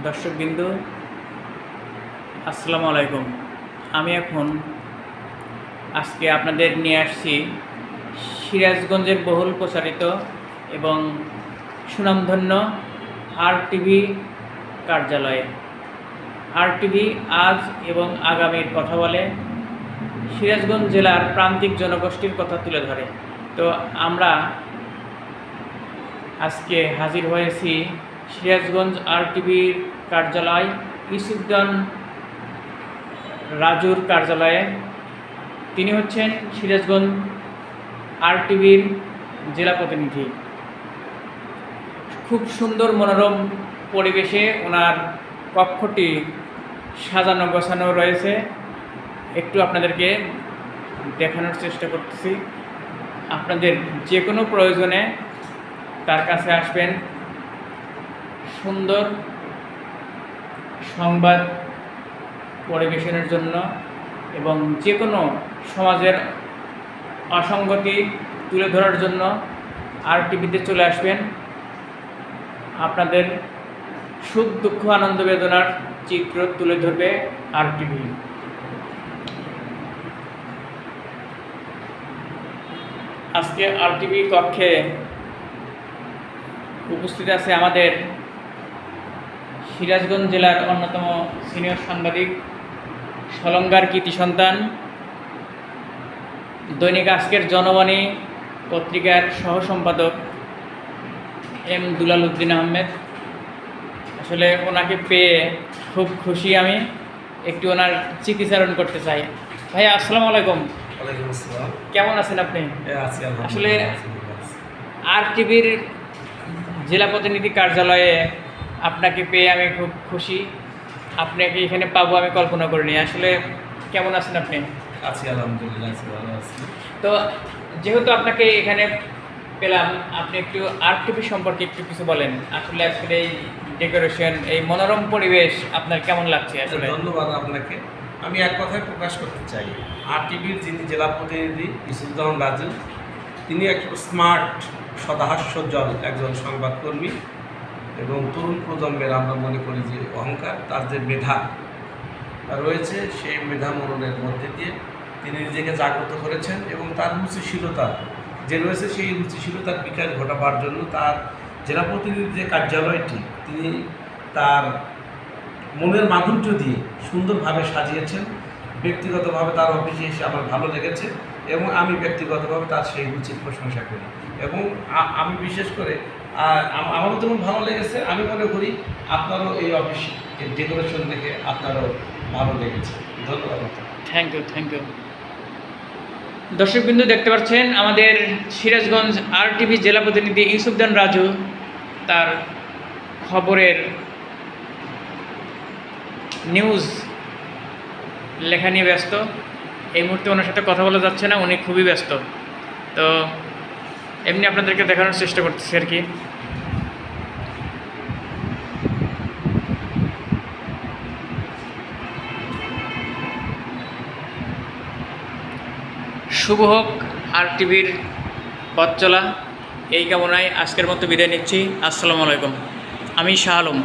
দর্শকবৃন্দু, আসসালামু আলাইকুম। আমি এখন আজকে আপনাদের নিয়ে আসছি সিরাজগঞ্জের বহুল প্রচারিত এবং সুনামধন্য RTV কার্যালয়ে। RTV আজ এবং আগামীর কথা বলে, সিরাজগঞ্জ জেলার প্রান্তিক জনগোষ্ঠীর কথা তুলে ধরে। তো আমরা আজকে হাজির হয়েছি সিরাজগঞ্জ RTVর কার্যালয় ইউসুফজান রাজুর কার্যালয়ে। তিনি হচ্ছেন সিরাজগঞ্জ RTVর জেলা প্রতিনিধি। খুব সুন্দর মনোরম পরিবেশে ওনার কক্ষটি সাজানো গোছানো রয়েছে। একটু আপনাদেরকে দেখানোর চেষ্টা করতেছি। আপনাদের যে কোনো প্রয়োজনে তার কাছে আসবেন। সুন্দর সংবাদ পরিবেশনের জন্য এবং যে কোনো সমাজের অসঙ্গতি তুলে ধরার জন্য RTVতে চলে আসবেন। আপনাদের সুখ দুঃখ আনন্দ বেদনার চিত্র তুলে ধরবে RTV। আজকে RTV কক্ষে উপস্থিত আছে আমাদের সিরাজগঞ্জ জেলার অন্যতম সিনিয়র সাংবাদিক, সলঙ্গার কৃতি সন্তান, দৈনিক আজকের জনবাণী পত্রিকার সহ সম্পাদক M দুলাল উদ্দিন আহমেদ। আসলে ওনাকে পেয়ে খুব খুশি আমি। একটু ওনার চিকিৎসারণ করতে চাই। ভাইয়া, আসসালামু আলাইকুম। ওয়ালাইকুম আসসালাম। কেমন আছেন আপনি? আসলে আলহামদুলিল্লাহ। RTVর জেলা প্রতিনিধি কার্যালয়ে আপনাকে পেয়ে আমি খুব খুশি। আপনাকে এখানে পাবো আমি কল্পনা করিনি। আসলে কেমন আছেন আপনি? আলহামদুলিল্লাহ, ভালো আছি। তো যেহেতু আপনাকে এখানে পেলাম, আপনি একটু RTV সম্পর্কে একটু কিছু বলেন। আসলে আজকের এই ডেকোরেশন, এই মনোরম পরিবেশ আপনার কেমন লাগছে? আসলে ধন্যবাদ আপনাকে। আমি এক কথায় প্রকাশ করতে চাই, RTVর যিনি জেলা প্রতিনিধি ইউসুফজান রাজু, তিনি এক স্মার্ট, সদাহাস্যজ্জ্বল একজন সংবাদকর্মী এবং তরুণ প্রজন্মের আমরা মনে করি যে অহংকার, তার যে মেধা রয়েছে, সেই মেধা মননের মধ্যে দিয়ে তিনি নিজেকে জাগ্রত করেছেন এবং তার রুচিশীলতা যে রয়েছে, সেই রুচিশীলতার বিকাশ ঘটাবার জন্য তার জেলা প্রতিনিধি যে কার্যালয়টি তিনি তার মনের মাধুর্য দিয়ে সুন্দরভাবে সাজিয়েছেন। ব্যক্তিগতভাবে তার অফিসে এসে আমার ভালো লেগেছে এবং আমি ব্যক্তিগতভাবে তার সেই রুচির প্রশংসা করি এবং আমি বিশেষ করে আমারও যেমন ভালো লেগেছে, আমি মনে করি আপনারও এই অফিস ডেকোরেশন দেখে আপনারও ভালো লেগেছে। ধন্যবাদ। Thank you. দর্শকবৃন্দু, দেখতে পাচ্ছেন আমাদের সিরাজগঞ্জ RTV জেলা প্রতিনিধি ইউসুফজান রাজু তার খবরের নিউজ লেখা নিয়ে ব্যস্ত। এই মুহূর্তে ওনার সাথে কথা বলা যাচ্ছে না, উনি খুবই ব্যস্ত। তো এমনি আপনাদেরকে দেখানোর চেষ্টা করতেছি আর কি। শুভ হোক RTVর পথ চলা, এই কামনায় আজকের মতো বিদায় নিচ্ছি। আসসালামু আলাইকুম। আমি শাহ আলম।